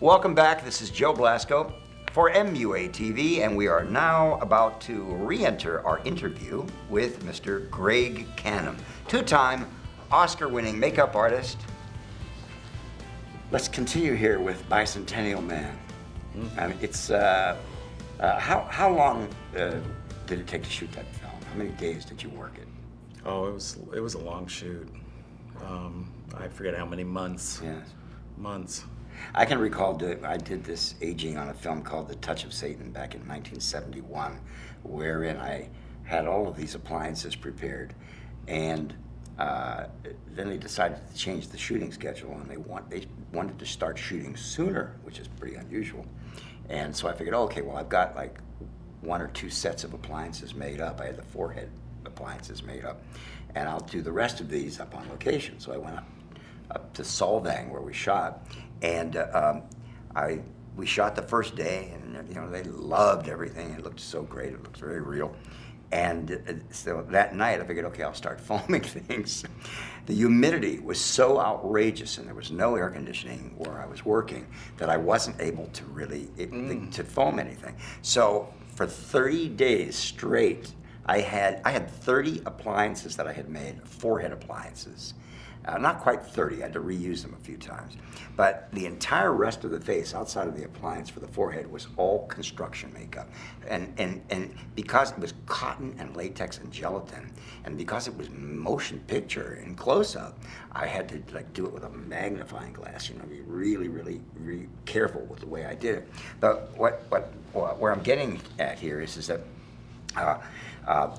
Welcome back. This is Joe Blasco for MUA TV, and we are now about to re-enter our interview with Mr. Greg Cannom, two-time Oscar-winning makeup artist. Let's continue here with Bicentennial Man. I mean, it's how long did it take to shoot that film? How many days did you work it? Oh, it was a long shoot. I forget how many months. Yes. Months. I can recall I did this aging on a film called The Touch of Satan back in 1971, wherein I had all of these appliances prepared, and then they decided to change the shooting schedule, and they wanted to start shooting sooner, which is pretty unusual. And so I figured, oh, okay, well, I've got like 1 or 2 sets of appliances made up. I had the forehead appliances made up, and I'll do the rest of these up on location. So I went up to Solvang where we shot, and we shot the first day, and they loved everything. It looked so great. It looked very real. And so that night I figured, okay, I'll start filming things. The humidity was so outrageous, and there was no air conditioning where I was working, that I wasn't able to really to film anything. So for 30 days straight, I had 30 appliances that I had made, forehead appliances. Not quite 30, I had to reuse them a few times. But the entire rest of the face, outside of the appliance for the forehead, was all construction makeup. And because it was cotton and latex and gelatin, and because it was motion picture and close-up, I had to do it with a magnifying glass, be really, really, really careful with the way I did it. But where I'm getting at here is that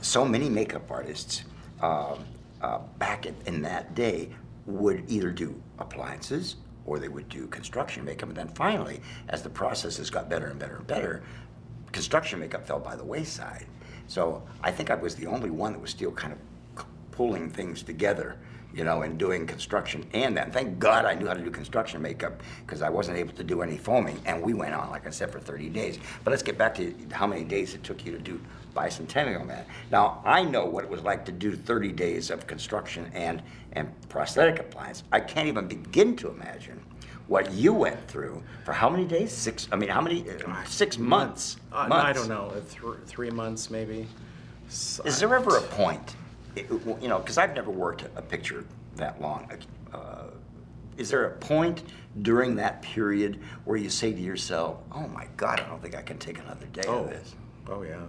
so many makeup artists back in that day would either do appliances or they would do construction makeup. And then finally, as the processes got better and better and better, construction makeup fell by the wayside. So I think I was the only one that was still kind of pulling things together, and doing construction and that. And thank God I knew how to do construction makeup, because I wasn't able to do any foaming. And we went on, like I said, for 30 days. But let's get back to how many days it took you to do Bicentennial Man. Now, I know what it was like to do 30 days of construction and prosthetic appliance. I can't even begin to imagine what you went through for how many days? 6 months. I don't know, 3 months maybe. Is there ever a point, because I've never worked a picture that long, is there a point during that period where you say to yourself, oh my God, I don't think I can take another day of this? Oh yeah.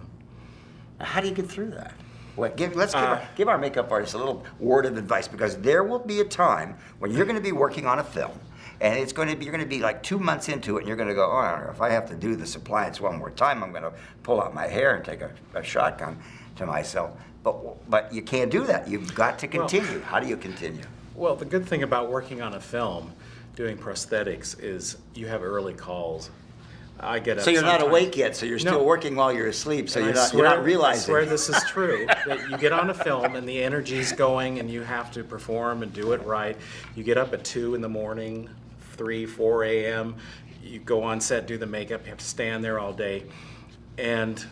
How do you get through that? Well, give our makeup artists a little word of advice, because there will be a time when you're going to be working on a film, and you're going to be like 2 months into it, and you're going to go, oh, if I have to do this appliance one more time, I'm going to pull out my hair and take a shotgun to myself. But you can't do that. You've got to continue. Well, how do you continue? Well, the good thing about working on a film, doing prosthetics, is you have early calls. I get up. So you're not awake yet, so you're still working while you're asleep, so you're not realizing. I swear this is true. That you get on a film and the energy's going and you have to perform and do it right. You get up at 2 in the morning, 3, 4 a.m. You go on set, do the makeup, you have to stand there all day. And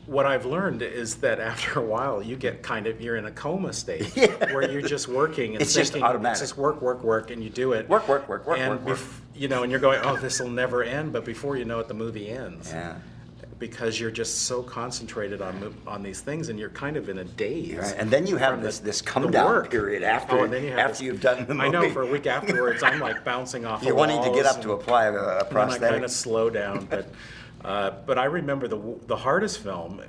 what I've learned is that after a while, you get you're in a coma state where you're just working and it's thinking, just automatic. It's just work, and you do it. Work. And you're going, oh, this will never end. But before you know it, the movie ends. Yeah. Because you're just so concentrated on these things, and you're kind of in a daze. Right. And then you have this come down period after you've done the movie. I know, for a week afterwards, I'm like bouncing off. You're wanting to get up to apply a prosthetic. And I kind of slow down, but I remember the hardest film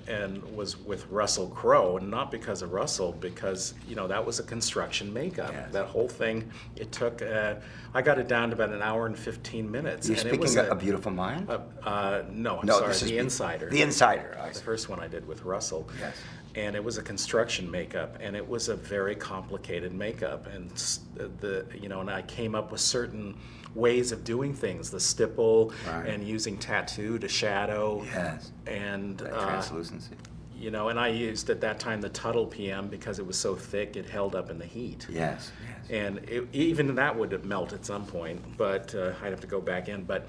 was with Russell Crowe, and not because of Russell, because that was a construction makeup. Yes. That whole thing, it took. I got it down to about 1 hour and 15 minutes. You're speaking of A Beautiful Mind? No, I'm sorry, The Insider. The Insider. The first one I did with Russell. Yes. And it was a construction makeup, and it was a very complicated makeup, and and I came up with certain ways of doing things, the stipple, and using tattoo to shadow. Yes. And translucency. And I used at that time the Tuttle PM because it was so thick it held up in the heat. Yes. And even that would melt at some point, but I'd have to go back in. But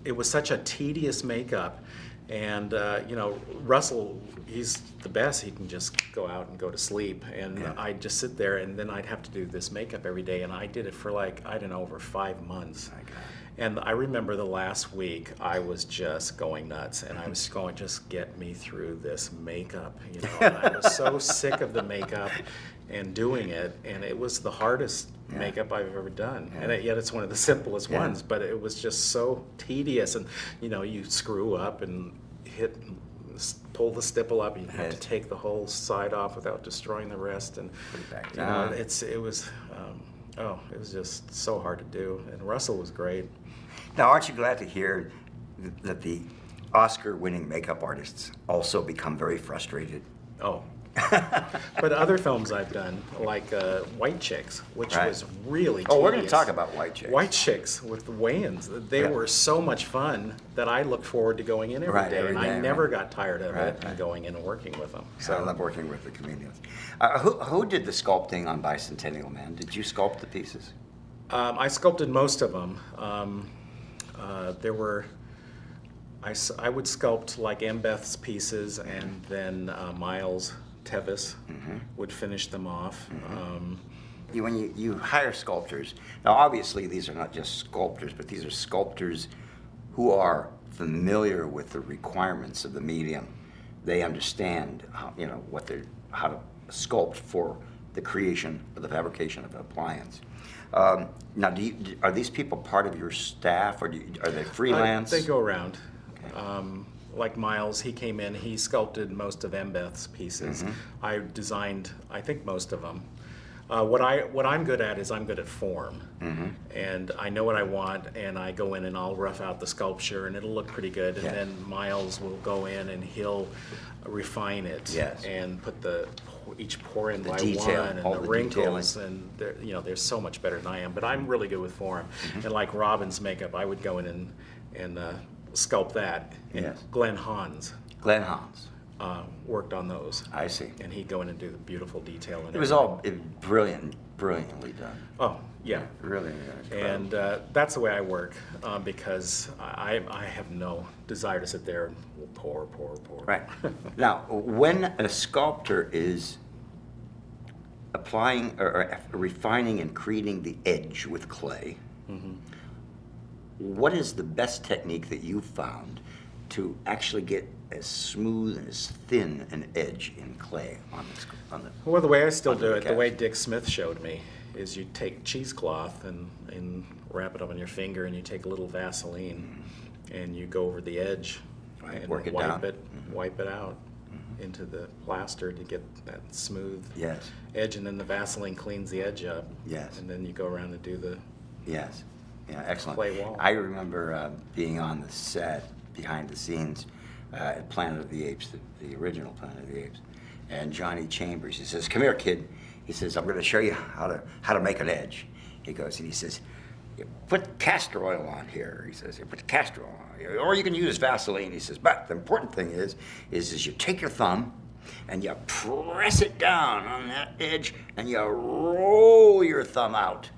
it was such a tedious makeup, And you know, Russell, he's the best. He can just go out and go to sleep, and Yeah. I'd just sit there, and then I'd have to do this makeup every day, and I did it for like, I don't know, over 5 months. My God. And I remember the last week, I was just going nuts, and I was going, just get me through this makeup, you know. And I was so sick of the makeup and doing it, and it was the hardest Yeah. makeup I've ever done. Yeah. And yet it's one of the simplest Yeah. ones, but it was just so tedious. And, you know, you screw up and pull the stipple up, and you have Yes. to take the whole side off without destroying the rest. And, Put it back you know, down. it was just so hard to do. And Russell was great. Now, aren't you glad to hear that the Oscar-winning makeup artists also become very frustrated? Oh. But other films I've done, like White Chicks, which Right. was really Oh, we're going to tedious. talk about White Chicks. White Chicks with the Wayans. They Yeah. were so much fun that I looked forward to going in every Right, day, every and day, I never right. got tired of Right, it and right. going in and working with them. So I love working with the comedians. Who did the sculpting on Bicentennial Man? Did you sculpt the pieces? I sculpted most of them. There were, I would sculpt like Embeth's pieces, and then Miles Tevis would finish them off. When you hire sculptors, now obviously these are not just sculptors, but these are sculptors who are familiar with the requirements of the medium. They understand how, you know, how to sculpt for the creation or the fabrication of an appliance. Now, are these people part of your staff, or are they freelance? They go around. Okay. Like Miles, he came in, he sculpted most of Embeth's pieces. I designed, I think, most of them. What I'm good at is I'm good at form, and I know what I want, and I go in and I'll rough out the sculpture, and it'll look pretty good. And Yeah. then Miles will go in and he'll refine it, Yes. and put each pour in The by detail, one, and all the the wrinkles, and they're so much better than I am. But I'm really good with form, and like Robin's makeup, I would go in and sculpt that. And Yes. Glenn Hans Glenn Hans. worked on those. I see. And he'd go in and do the beautiful detail. And It was all brilliantly done. Oh, yeah. Really. And that's the way I work, because I have no desire to sit there and pour. Right. Now, when a sculptor is applying or refining and creating the edge with clay, what is the best technique that you've found to actually get as smooth and as thin an edge in clay on the Well, the way I still Under do the it, the way cast. Dick Smith showed me, is you take cheesecloth and wrap it up on your finger, and you take a little Vaseline, and you go over the edge, Right, and work it wipe down. it, wipe it out into the plaster to get that smooth Yes. edge, and then the Vaseline cleans the edge up. Yes. And then you go around and do the Yes. Yeah, excellent. Clay wall. I remember being on the set, behind the scenes, at Planet of the Apes, the original Planet of the Apes, and Johnny Chambers, he says, "Come here, kid." He says, "I'm going to show you how to make an edge." He goes and he says, "You put castor oil on here." He says, "You put castor oil on here, or you can use Vaseline." He says, "But the important thing is you take your thumb and you press it down on that edge, and you roll your thumb out."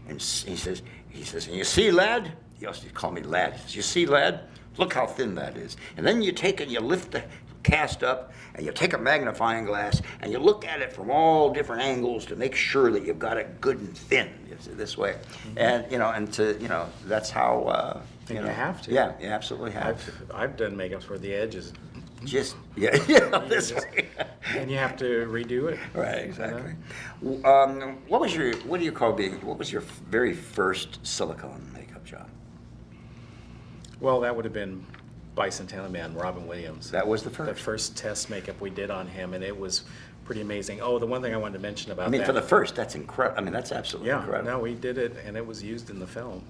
And he says, "And you see lead?" He used to call me lad. He says, "You see lead? Look how thin that is." And then you take and you lift the cast up, and you take a magnifying glass, and you look at it from all different angles to make sure that you've got it good and thin. It's this way, and that's how. And you have to. Yeah, you absolutely have. I've done makeups where the edge is, Just yeah, this way. and you have to redo it. Right, exactly. What was your very first silicone makeup job? Well, that would have been Bicentennial Man, Robin Williams. That was the The first. first test makeup we did on him, and it was pretty amazing. Oh, the one thing I wanted to mention about I mean, that. for the first, that's incredible. I mean, that's absolutely Yeah, incredible. no, we did it, and it was used in the film.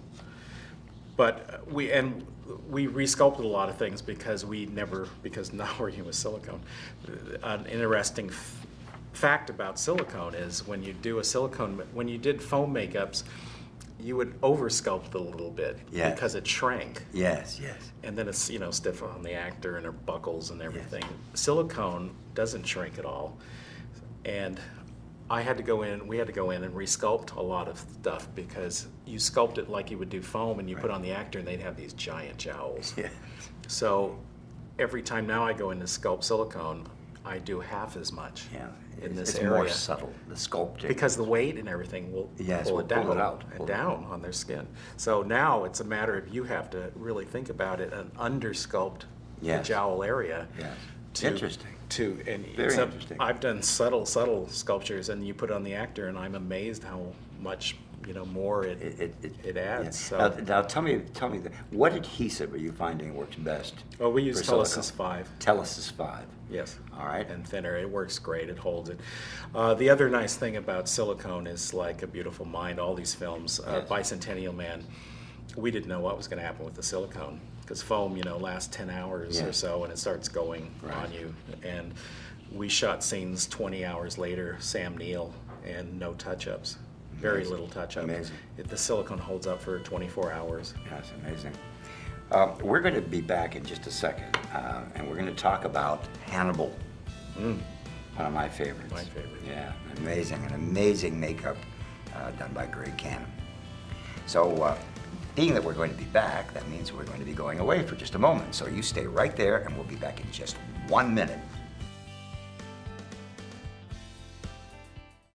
But we resculpted a lot of things because not working with silicone. An interesting fact about silicone is when you did foam makeups, you would oversculpt it a little bit Yeah. because it shrank. Yes. And then it's stiff on the actor and it buckles and everything. Silicone doesn't shrink at all, and we had to go in and resculpt a lot of stuff because you sculpt it like you would do foam, and you put on the actor and they'd have these giant jowls. Yeah. So every time now I go into sculpt silicone, I do half as much Yeah, in this it's area. more subtle, the sculpting. Because the weight and everything will Yes, pull will it down, pull it out. and down on their skin. So now it's a matter of you have to really think about it and under-sculpt the jowl area. Yes. To, Interesting. Very interesting. I've done subtle sculptures, and you put it on the actor, and I'm amazed how much more it adds. Yeah. So. Now tell me, what adhesive are you finding works best? Well, we use for silicone? Telesis 5. Telesis 5. Yes. All right. And thinner. It works great. It holds it. The other nice thing about silicone is like A Beautiful Mind, all these films, Yes. Bicentennial Man, we didn't know what was going to happen with the silicone because foam, lasts 10 hours or so and it starts going on you. And we shot scenes 20 hours later, Sam Neill, and no touch-ups. Very little touch-up. Amazing. The silicone holds up for 24 hours. That's amazing. We're going to be back in just a second, and we're going to talk about Hannibal, one of my favorites. My favorite. Yeah, an amazing makeup done by Greg Cannom. So, being that we're going to be back, that means we're going to be going away for just a moment. So you stay right there, and we'll be back in just 1 minute.